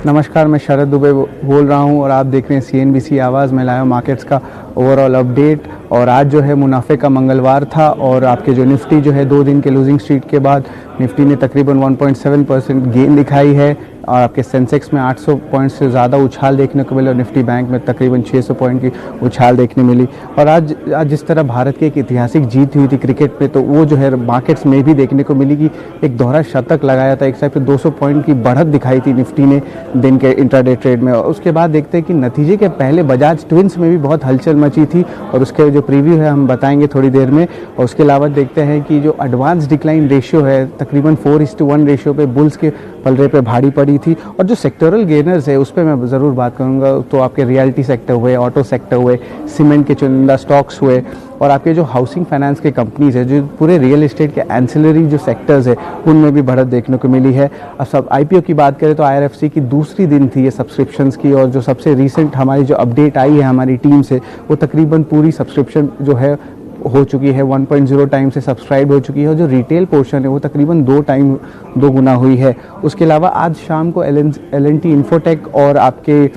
नमस्कार, मैं शरद दुबे बोल रहा हूं और आप देख रहे हैं सीएनबीसी आवाज़ में लाइव मार्केट्स का ओवरऑल अपडेट। और आज जो है मुनाफे का मंगलवार था और आपके जो निफ्टी जो है 2 दिन के लूजिंग स्ट्रीट के बाद निफ्टी ने तकरीबन 1.7% गेन दिखाई है और आपके सेंसेक्स में 800 पॉइंट से ज़्यादा उछाल देखने को मिला और निफ्टी बैंक में तकरीबन 600 पॉइंट की उछाल देखने मिली। और आज जिस तरह भारत की एक ऐतिहासिक जीत हुई थी क्रिकेट पे, तो वो जो है मार्केट्स में भी देखने को मिली कि एक दोहरा शतक लगाया था, एक साइड पे 200 पॉइंट की बढ़त दिखाई थी निफ्टी ने दिन के इंट्राडे ट्रेड में। और उसके बाद देखते हैं कि नतीजे के पहले बजाज ट्विंस में भी बहुत हलचल मची थी और उसके जो प्रीव्यू है हम बताएंगे थोड़ी देर में। और उसके अलावा देखते हैं कि जो एडवांस डिक्लाइन रेशियो है तकरीबन 4:1 रेशियो पे बुल्स के पलड़े पे भारी पड़ी थी। और जो सेक्टोरल गेनर्स है उस पर मैं ज़रूर बात करूंगा, तो आपके रियल्टी सेक्टर हुए, ऑटो सेक्टर हुए, सीमेंट के चुनिंदा स्टॉक्स हुए और आपके जो हाउसिंग फाइनेंस के कंपनीज है, जो पूरे रियल एस्टेट के एंसिलरी जो सेक्टर्स है उनमें भी बढ़त देखने को मिली है। अब सब आईपीओ की बात करें तो आईआरएफसी की दूसरी दिन थी ये सब्सक्रिप्शंस की, और जो सबसे रिसेंट हमारी जो अपडेट आई है हमारी टीम से, वो तकरीबन पूरी सब्सक्रिप्शन जो है हो चुकी है, 1.0 टाइम से सब्सक्राइब हो चुकी है और जो रिटेल पोर्शन है वो तकरीबन 2 गुना हुई है। उसके अलावा आज शाम को एल&टी इन्फोटेक और आपके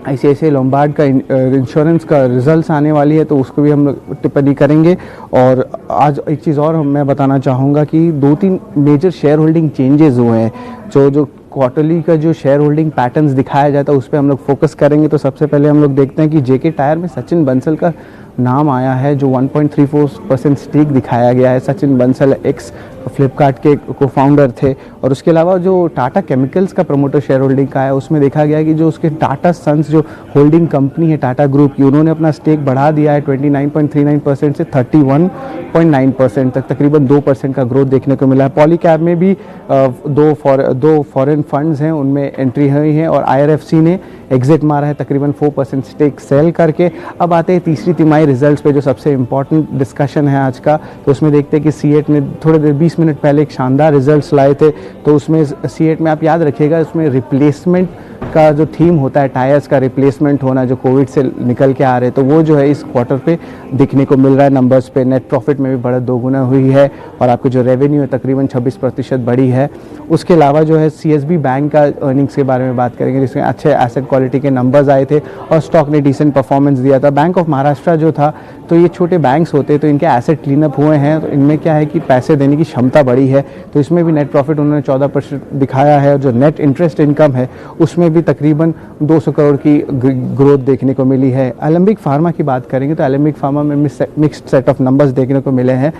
ICICI लोम्बार्ड का इंश्योरेंस का रिजल्ट्स आने वाली है, तो उसको भी हम लोग टिप्पणी करेंगे। और आज एक चीज़ और मैं बताना चाहूँगा कि 2-3 मेजर शेयर होल्डिंग चेंजेस हुए हैं। जो क्वार्टरली का जो शेयर होल्डिंग पैटर्न्स दिखाया जाता है उस पर हम लोग फोकस करेंगे। तो सबसे पहले हम लोग देखते हैं कि जेके टायर में सचिन बंसल का नाम आया है, जो 1.34% स्टेक दिखाया गया है। सचिन बंसल एक्स फ्लिपकार्ट के को फाउंडर थे। और उसके अलावा जो टाटा केमिकल्स का प्रमोटर शेयर होल्डिंग का है उसमें देखा गया है कि जो उसके टाटा सन्स जो होल्डिंग कंपनी है टाटा ग्रुप की, उन्होंने अपना स्टेक बढ़ा दिया है 29.39% से 31.9% तक, तकरीबन 2% का ग्रोथ देखने को मिला है। पॉलीकैब में भी दो फॉरेन फंड्स हैं उनमें एंट्री हुई है और आईआरएफसी ने एग्जिट मारा है तकरीबन 4% स्टेक सेल करके। अब आते हैं तीसरी तिमाही रिजल्ट्स पे, जो सबसे इंपॉर्टेंट डिस्कशन है आज का। तो उसमें देखते हैं कि सीएट ने थोड़ी देर 20 मिनट पहले एक शानदार रिजल्ट्स लाए थे। तो उसमें सीएट में आप याद रखिएगा, उसमें रिप्लेसमेंट का जो थीम होता है, टायर्स का रिप्लेसमेंट होना जो कोविड से निकल के आ रहे, तो वो जो है इस क्वार्टर पे दिखने को मिल रहा है नंबर्स पे। नेट प्रॉफिट में भी बढ़त 2 गुना हुई है और आपके जो रेवेन्यू है तकरीबन 26% बढ़ी है। उसके अलावा जो है सीएसबी बैंक का अर्निंग्स के बारे में बात करेंगे, जिसमें अच्छे एसेट क्वालिटी के नंबर्स आए थे और स्टॉक ने डिसेंट परफॉर्मेंस दिया था। बैंक ऑफ महाराष्ट्र जो था, तो ये छोटे बैंक्स होते हैं तो इनके एसेट क्लीनअप हुए हैं, तो इनमें क्या है कि पैसे देने की क्षमता बढ़ी है, तो इसमें भी नेट प्रॉफिट उन्होंने 14% दिखाया है। और जो नेट इंटरेस्ट इनकम है उसमें भी तकरीबन 200 करोड़ की ग्रोथ देखने को मिली है। एलेंबिक फार्मा की बात करेंगे तो एलेंबिक फार्मा में मिक्स्ड सेट ऑफ नंबर्स देखने को मिले हैं।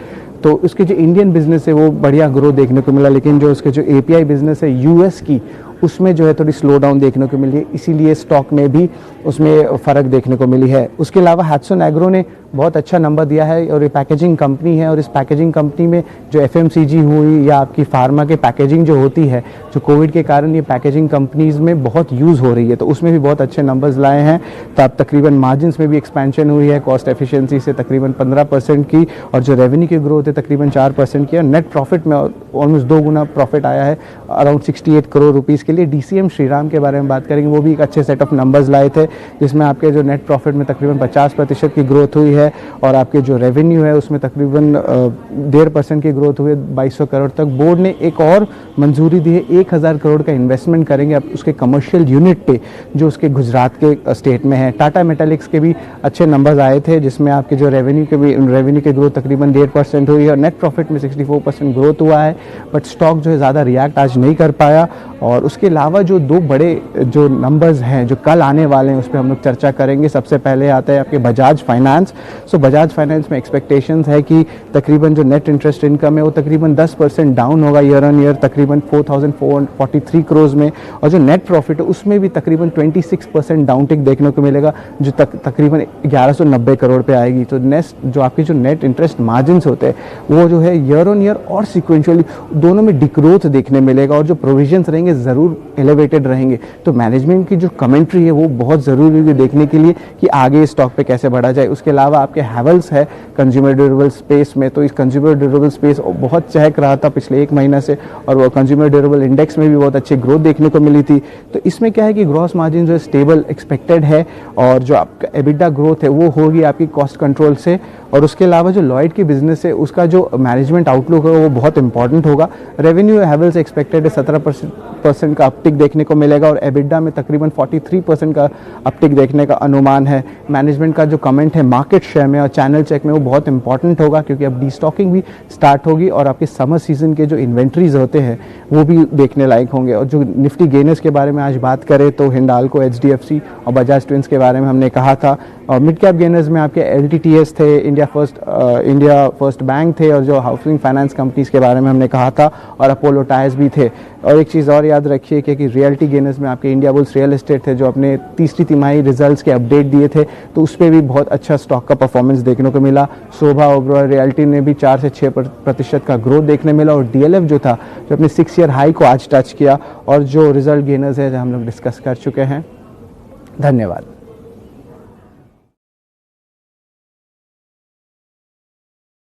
तो उसके जो इंडियन बिजनेस है वो बढ़िया ग्रोथ देखने को मिला, लेकिन जो उसके जो एपीआई बिजनेस है यूएस की, उसमें जो है थोड़ी स्लो डाउन देखने को मिली है, इसीलिए स्टॉक में भी उसमें फ़र्क देखने को मिली है। उसके अलावा हैट्सन एग्रो ने बहुत अच्छा नंबर दिया है और ये पैकेजिंग कंपनी है, और इस पैकेजिंग कंपनी में जो एफएमसीजी हुई या आपकी फार्मा के पैकेजिंग जो होती है, जो कोविड के कारण ये पैकेजिंग कंपनीज में बहुत यूज़ हो रही है, तो उसमें भी बहुत अच्छे नंबर्स लाए हैं। तो अब तकरीबन मार्जिन्स में भी एक्सपेंशन हुई है, कॉस्ट एफिशिएंसी से तकरीबन 15% की, और जो रेवेन्यू की ग्रोथ है तकरीबन 4% की, और नेट प्रॉफिट में ऑलमोस्ट 2 गुना प्रॉफिट आया है अराउंड 68 करोड़ रुपीज़ के लिए। डीसीएम श्रीराम के बारे में बात करेंगे, वो भी एक अच्छे सेट ऑफ नंबर्स लाए थे, जिसमें आपके जो नेट प्रॉफिट में तकरीबन 50% की ग्रोथ हुई है और आपके जो रेवेन्यू है उसमें तकरीबन 1.5% की ग्रोथ हुई है 2200 करोड़ तक। बोर्ड ने एक और मंजूरी दी है, 1000 करोड़ का इन्वेस्टमेंट करेंगे अब उसके कमर्शियल यूनिट पे जो उसके गुजरात के स्टेट में है। टाटा मेटालिक्स के भी अच्छे नंबर्स आए थे, जिसमें आपके जो रेवेन्यू की ग्रोथ तकरीबन 1.5% हुई है और नेट प्रॉफिट में 64% ग्रोथ हुआ है, बट स्टॉक जो है ज़्यादा रिएक्ट आज नहीं कर पाया। और उसके अलावा जो 2 बड़े जो नंबर्स हैं जो कल आने वाले हैं उस पर हम लोग चर्चा करेंगे। सबसे पहले आता है आपके बजाज फाइनेंस। सो बजाज फाइनेंस में एक्सपेक्टेशंस है कि तकरीबन जो नेट इंटरेस्ट इनकम है वो तकरीबन 10% डाउन होगा ईयर ऑन ईयर, तकरीबन 4443 करोड़ में, और जो नेट प्रॉफिट है उसमें भी तकरीबन 26% डाउन टिक देखने को मिलेगा, जो तकरीबन 1190 करोड़ पे आएगी। तो नेक्स्ट जो आपके जो नेट इंटरेस्ट मार्जिन्स होते हैं वो जो है ईयर ऑन ईयर और सिक्वेंशियली दोनों में डिग्रोथ देखने मिलेगा, और जो प्रोविजंस रहेंगे ज़रूर एलिवेटेड रहेंगे। तो मैनेजमेंट की जो कमेंट्री है वो बहुत ज़रूरी होगी देखने के लिए कि आगे इस स्टॉक पे कैसे बढ़ा जाए। उसके अलावा आपके हैवल्स है कंज्यूमर ड्यूरेबल स्पेस में, तो इस कंज्यूमर ड्यूरेबल स्पेस बहुत चहक रहा था पिछले एक महीना से, और वो कंज्यूमर ड्यूरेबल इंडेक्स में भी बहुत अच्छी ग्रोथ देखने को मिली थी। तो इसमें क्या है कि ग्रॉस मार्जिन जो है स्टेबल एक्सपेक्टेड है, और जो आपका एबिटा ग्रोथ है वो होगी आपकी कॉस्ट कंट्रोल से। और उसके अलावा जो लॉयड की बिजनेस है उसका जो मैनेजमेंट आउटलुक है वो बहुत इंपॉर्टेंट होगा। रेवेन्यू हैवल्स एक्सपेक्टेड है 17% का अपटिक देखने को मिलेगा, और एबिटा में तकरीबन 43% का अपटिक देखने का अनुमान है। मैनेजमेंट का जो कमेंट है मार्केट शेयर में और चैनल चेक में वो बहुत इंपॉर्टेंट होगा, क्योंकि अब डीस्टॉकिंग भी स्टार्ट होगी और आपके समर सीजन के जो इन्वेंट्रीज होते हैं वो भी देखने लायक होंगे। और जो निफ्टी गेनर्स के बारे में आज बात करें तो हिंडाल्को, HDFC और बजाज ट्विंस के बारे में हमने कहा था। और मिड कैप गेनर्स में आपके LTTS थे, इंडिया फर्स्ट बैंक थे, और जो हाउसिंग फाइनेंस कंपनीज के बारे में हमने कहा था, और अपोलो टायर्स भी थे। और एक चीज़ और याद रखिए कि रियल्टी गेनर्स में आपके इंडिया बुल्स रियल एस्टेट थे, जो अपने तीसरी तिमाही रिजल्ट्स के अपडेट दिए थे, तो उस पर भी बहुत अच्छा स्टॉक का परफॉर्मेंस देखने को मिला। शोभा ओबरॉय रियल्टी ने भी 4 से 6% का ग्रोथ देखने मिला, और DLF जो था जो अपने 6 ईयर हाई को आज टच किया। और जो रिजल्ट गेनर्स है जो हम लोग डिस्कस कर चुके हैं। धन्यवाद।